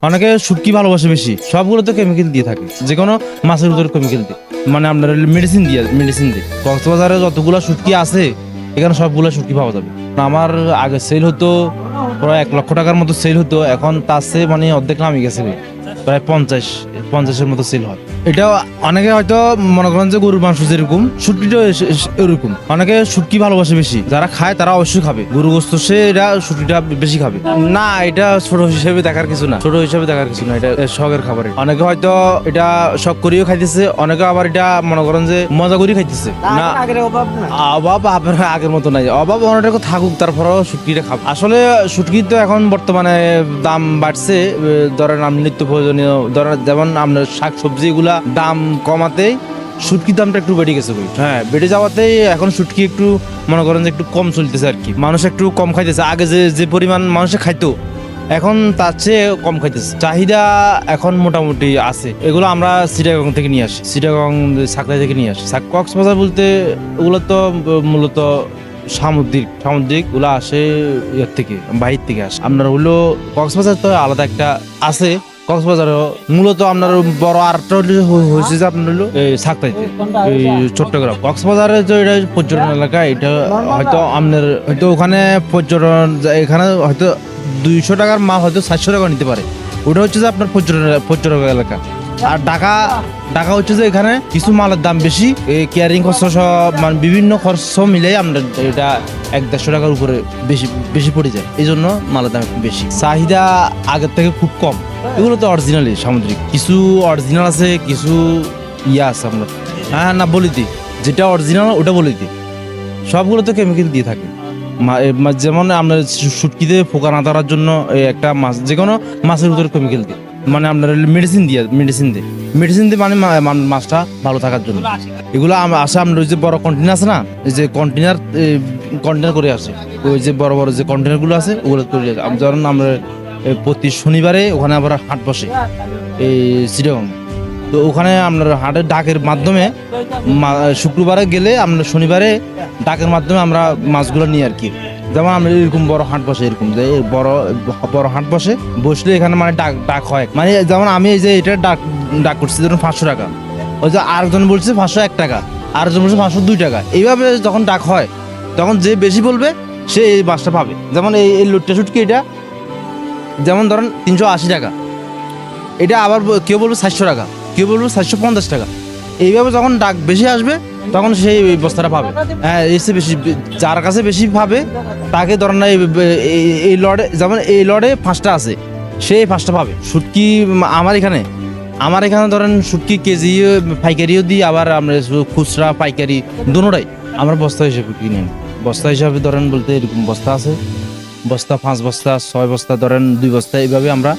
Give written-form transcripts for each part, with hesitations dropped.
অনেকে শুটকি ভালোবাসে বেশি, সবগুলো তো কেমিক্যাল দিয়ে থাকে, যে কোনো মাছের ভিতরে কেমিক্যাল দিয়ে, মানে আপনার মেডিসিন দিয়ে কক্সবাজারে যতগুলো শুটকি আছে এখানে সবগুলো শুটকি পাওয়া যাবে। আমার আগে সেল হতো প্রায় 1 লক্ষ টাকার মতো সেল হতো, এখন তার চেয়ে মানে অর্ধেক নামে গেছে, প্রায় 50-50-এর মতো সেল হয়। এটা অনেকে হয়তো মনে করেন যে গরুর মাংস যেরকম শুটকিটা এরকম, অনেকে শুটকি ভালোবাসে বেশি, যারা খায় তারা অবশ্যই খাবে গরু গোস্ত, সে এটা শুটকিটা বেশি খাবে না। এটা ছোট হিসেবে দেখার কিছু না, ছোট হিসেবে দেখার কিছু না, এটা শখের খাবার। অনেকে হয়তো এটা শখ করিও খাইতেছে, অনেকে আবার এটা মনে করেন যে মজা করি খাইতেছে না। অভাব আপনার আগের মতো নাই, অভাব অনেক থাকুক, তারপরেও শুটকিটা খাবে। আসলে শুটকির তো এখন বর্তমানে দাম বাড়ছে, ধরেন আপনি নিত্য প্রয়োজনীয় ধরেন যেমন আপনার শাক সবজি এগুলা দাম কমাতেই শুটকির দামটা একটু বেড়ে গেছে। হ্যাঁ, বেড়ে যাওয়াতেই এখন শুটকি একটু মনে করেন যে একটু কম চলতেছে আর কি, মানুষ একটু কম খাইতেছে। আগে যে যে পরিমাণ মানুষে খাইতো এখন তার চেয়ে কম খাইতেছে, চাহিদা এখন মোটামুটি আছে। এগুলো আমরা চিটাগং থেকে নিয়ে আসি, চিটাগং সাকরাই থেকে নিয়ে আসি। কক্সবাজার বলতে ওগুলো তো মূলত সামুদ্রিক গুলা আসে ইয়ের থেকে, বাহির থেকে আসে। আপনার হলো কক্সবাজার তো আলাদা একটা আছে, কক্সবাজারও মূলত আপনার বড় আরেকটা হয়েছে যে আপনার হলো এই সাকরাইতে, এই চট্টগ্রাম। কক্সবাজারে যে এটা পর্যটন এলাকা, এটা হয়তো আপনার হয়তো ওখানে পর্যটন, এখানে হয়তো 200 টাকার মাল হয়তো 700 টাকা নিতে পারে, ওটা হচ্ছে যে আপনার পর্যটক এলাকা। আর ঢাকা হচ্ছে যে এখানে কিছু মালের দাম বেশি, কেয়ারিং খরচ সব মানে বিভিন্ন খরচ মিলে আমরা এটা 100-150 টাকার উপরে বেশি পড়ে যায়, এই জন্য মালের দাম একটু বেশি। চাহিদা আগের থেকে খুব কম। এগুলো তো অরিজিনালি সামুদ্রিক, কিছু অরিজিনাল আছে, কিছু ইয়া আছে আপনার। হ্যাঁ না, বলি দিই যেটা অরিজিনাল ওটা বলে দিই, সবগুলো তো কেমিক্যাল দিয়ে থাকে। যেমন আপনার শুটকিতে পোকা না ধরার জন্য একটা মাছ, যে কোনো মাছের ভিতরে কেমিক্যাল দিয়ে, মানে আপনার মেডিসিন দিয়ে মানে মাছটা ভালো থাকার জন্য। এগুলো আসে আপনার ওই যে বড় কন্টেনার আছে না, এই যে কন্টেনার করে আসে, ওই যে বড় বড় যে কন্টেনার গুলো আছে ওগুলো করে আসে। ধরুন আমরা প্রতি শনিবারে ওখানে আবার হাট বসে এই চিটাগং, তো ওখানে আপনার হাটের ডাকের মাধ্যমে শুক্রবারে গেলে আমরা শনিবারে ডাকের মাধ্যমে আমরা মাছগুলো নিই আর কি। যেমন আমরা এরকম বড় হাট বসে, এরকম যে বড় হাট বসলে এখানে মানে ডাক হয়, মানে যেমন আমি এই যে এটা ডাক করছি ধরুন 500 টাকা, ওই যে আরেকজন বলছে 501 টাকা, আরেকজন বলছে 502 টাকা। এইভাবে যখন ডাক হয় তখন যে বেশি বলবে সে এই মাছটা পাবে। যেমন এই লুটটা শুটকি এটা যেমন ধরেন 380 টাকা, এটা আবার কেউ বলবে 700 টাকা, কেউ বলবে 750 টাকা। এইভাবে যখন ডাক বেশি আসবে তখন সেই বস্তাটা পাবে। হ্যাঁ, এসে বেশি, যার কাছে বেশি পাবে তাকে ধরেন এই লড়ে, যেমন এই লড়ে 5টা আছে, সেই 5টা পাবে শুটকি। আমার এখানে ধরেন শুটকি কেজি পাইকারিও দিই, আবার আমরা খুচরা পাইকারি দুটোটাই আমরা বস্তা হিসেবে কিনে নিই। বস্তা হিসাবে ধরেন বলতে এরকম বস্তা আছে, বস্তা 5 বস্তা 6 বস্তা ধরেন 2 বস্তা, এইভাবে আমরা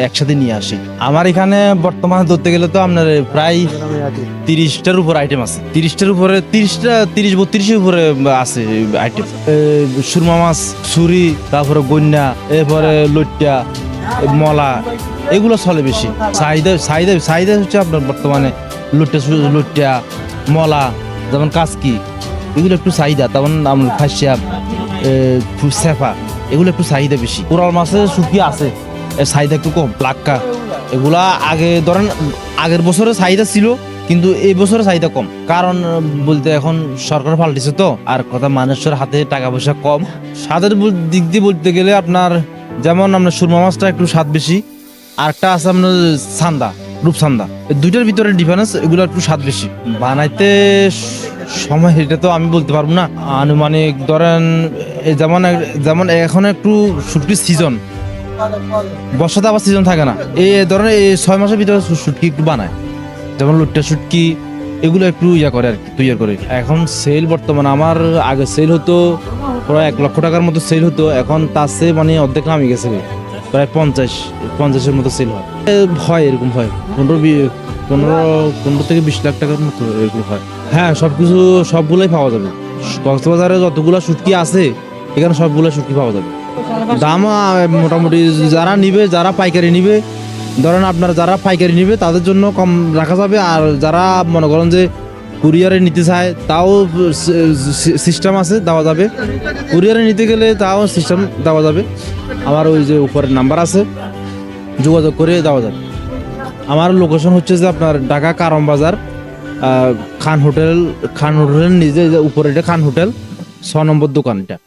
একসাথে নিয়ে আসি। আমার এখানে বর্তমানে ধরতে গেলে তো আপনার প্রায় 30টার উপর আইটেম আছে, 30টার উপরে 30-32-এর উপরে আছে আইটেম। সুরমা মাছ, ছুরি, তারপরে গন্যা, এরপরে লইট্টা, মলা, এগুলো চলে বেশি। চাহিদা হচ্ছে আপনার বর্তমানে লুট্টা, মলা, যেমন কাসকি, এগুলো একটু চাহিদা। তেমন আপনার ফাঁসিয়া, সেফা, এগুলো একটু চাহিদা বেশি। কোরাল মাছের শুটকি আছে, চাহিদা একটু কম। লাক্কা, এগুলা আগে ধরেন আগের বছরে চাহিদা ছিল, কিন্তু এই বছরে চাহিদা কম। কারণ বলতে এখন সরকার পাল্টেছে তো, আর কথা মানুষের হাতে টাকা পয়সা কম। স্বাদের দিক দিয়ে বলতে গেলে আপনার যেমন আপনার সুরমা মাছটা একটু স্বাদ বেশি, আর একটা আছে আপনার রূপসান্দা, দুইটার ভিতরে ডিফারেন্স, এগুলো একটু স্বাদ বেশি। বানাইতে সময় এটা তো আমি বলতে পারবো না, আনুমানিক ধরেন যেমন এখন একটু শুটকির সিজন, বর্ষাতে আবার সিজন থাকে না, এই ধরেন এই 6 মাসের ভিতরে শুটকি একটু বানায়, যেমন লুট্টা শুটকি, এগুলো একটু করে আর কি, তৈরি করে। এখন সেল বর্তমানে আমার আগে সেল হতো প্রায় 1 লক্ষ টাকার মতো সেল হতো, এখন তার চেয়ে মানে অর্ধেক নামে গেছে, প্রায় 50-50-এর মতো সেল হয় এরকম হয় 15 থেকে 20 লাখ টাকার মতো এরকম হয়। হ্যাঁ, সবগুলোই পাওয়া যাবে। কক্সবাজারে যতগুলো শুটকি আছে এখানে সবগুলো শুটকি পাওয়া যাবে। দাম মোটামুটি যারা পাইকারি নিবে, ধরেন আপনার যারা পাইকারি নিবে তাদের জন্য কম রাখা যাবে, আর যারা মনে করেন যে কুরিয়ারে নিতে চায় তাও সিস্টেম আছে, দেওয়া যাবে। কুরিয়ারে নিতে গেলে তাও সিস্টেম দেওয়া যাবে। আমার ওই যে উপরের নাম্বার আছে, যোগাযোগ করে দেওয়া যাবে। আমার লোকেশন হচ্ছে যে আপনার ঢাকা কারম বাজার, খান হোটেলের নিজে যে উপরে এটা খান হোটেল 6 নম্বর দোকান এটা।